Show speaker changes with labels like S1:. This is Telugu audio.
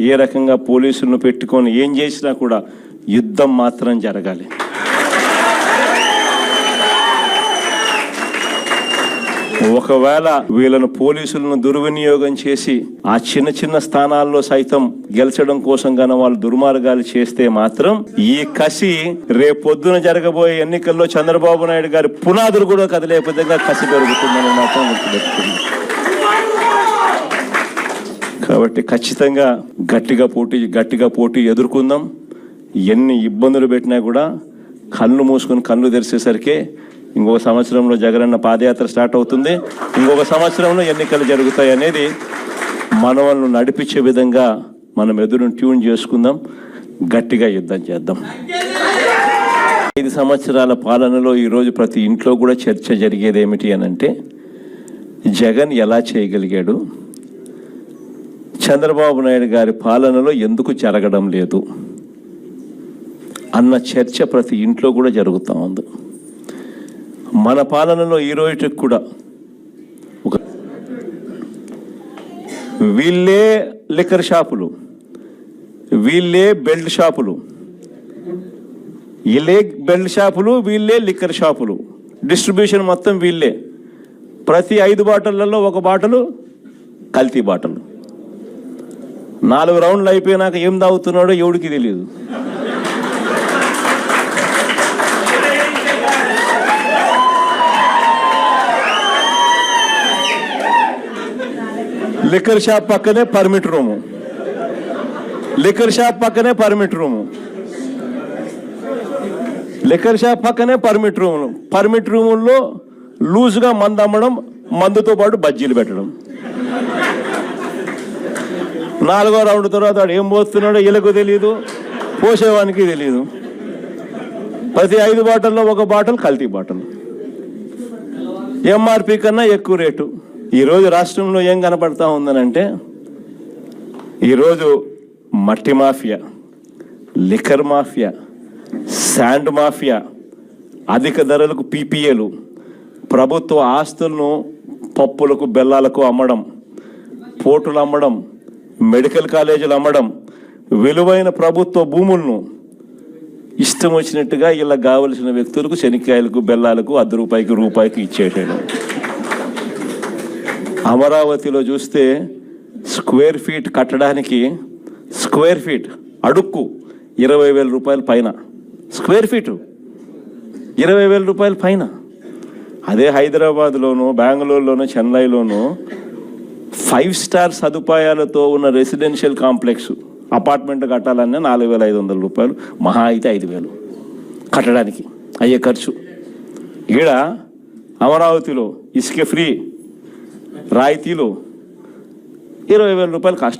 S1: ఏ రకంగా పోలీసులను పెట్టుకొని ఏం చేసినా కూడా యుద్ధం మాత్రం జరగాలి. ఒకవేళ వీళ్ళను పోలీసులను దుర్వినియోగం చేసి ఆ చిన్న చిన్న స్థానాల్లో సైతం గెలిచడం కోసం గాన వాళ్ళు దుర్మార్గాలు చేస్తే మాత్రం ఈ కసి రేపొద్దున జరగబోయే ఎన్నికల్లో చంద్రబాబు నాయుడు గారి పునాదులు కూడా కదిలే విధంగా కసి పెరుగుతుందని మాత్రం గుర్తుపెట్టుకుంది. కాబట్టి ఖచ్చితంగా గట్టిగా పోటీ ఎదుర్కొందాం. ఎన్ని ఇబ్బందులు పెట్టినా కూడా కళ్ళు మూసుకొని కళ్ళు తెరిచేసరికి ఇంకొక సంవత్సరంలో జగనన్న పాదయాత్ర స్టార్ట్ అవుతుంది. ఇంకొక సంవత్సరంలో ఎన్నికలు జరుగుతాయి అనేది మనవలను నడిపించే విధంగా మనం ఎదురును ట్యూన్ చేసుకుందాం. గట్టిగా యుద్ధం చేద్దాం. 5 సంవత్సరాల పాలనలో ఈరోజు ప్రతి ఇంట్లో కూడా చర్చ జరిగేది ఏమిటి అనంటే జగన్ ఎలా చేయగలిగాడు, చంద్రబాబు నాయుడు గారి పాలనలో ఎందుకు జరగడం లేదు అన్న చర్చ ప్రతి ఇంట్లో కూడా జరుగుతూ ఉంది. మన పాలనలో ఈ రోజుకి కూడా వీళ్ళే లిక్కర్ షాపులు, వీళ్ళే బెల్ట్ షాపులు, వీళ్ళే లిక్కర్ షాపులు, డిస్ట్రిబ్యూషన్ మొత్తం వీళ్ళే. ప్రతి 5 బాటిళ్లలో 1 బాటలు కల్తీ బాటలు. 4 రౌండ్లు అయిపోయినాక ఏం తాగుతున్నాడో ఎవడికి తెలియదు. లిక్కర్ షాప్ పక్కనే పర్మిట్ రూము, లిక్కర్ షాప్ పక్కనే పర్మిట్ రూములు, పర్మిట్ రూముల్లో లూజ్గా మందు అమ్మడం, మందుతో పాటు బజ్జీలు పెట్టడం. 4వ రౌండ్ తర్వాత వాడు ఏం పోస్తున్నాడో వీళ్ళకు తెలియదు, పోసేవానికి తెలియదు. ప్రతి 5 బాటిల్లో 1 బాటిల్ కల్తీ బాటిల్, ఎంఆర్పి కన్నా ఎక్కువ రేటు. ఈరోజు రాష్ట్రంలో ఏం కనపడతా ఉందనంటే ఈరోజు మట్టి mafia, liquor mafia, sand mafia, అధిక ధరలకు పీపీఏలు, ప్రభుత్వ ఆస్తులను పప్పులకు బెల్లాలకు అమ్మడం, పోర్టులు అమ్మడం, మెడికల్ కాలేజీలు అమ్మడం, విలువైన ప్రభుత్వ భూములను ఇష్టం వచ్చినట్టుగా ఇలా కావలసిన వ్యక్తులకు శనక్కాయలకు బెల్లాలకు ₹1 ఇచ్చేయడం. అమరావతిలో చూస్తే స్క్వేర్ ఫీట్ కట్టడానికి అడుక్కు ₹20,000 పైన, స్క్వేర్ ఫీటు ₹20,000 పైన. అదే హైదరాబాద్లోనూ, బెంగళూరులోనూ, చెన్నైలోనూ 5 స్టార్ సదుపాయాలతో ఉన్న రెసిడెన్షియల్ కాంప్లెక్స్ అపార్ట్మెంట్ కట్టాలన్నా ₹4,500, మహా అయితే 5,000 కట్టడానికి అయ్యే ఖర్చు. ఈడ అమరావతిలో ఇసుక ఫ్రీ, రాయితీలు, ₹20,000 కాస్ట్.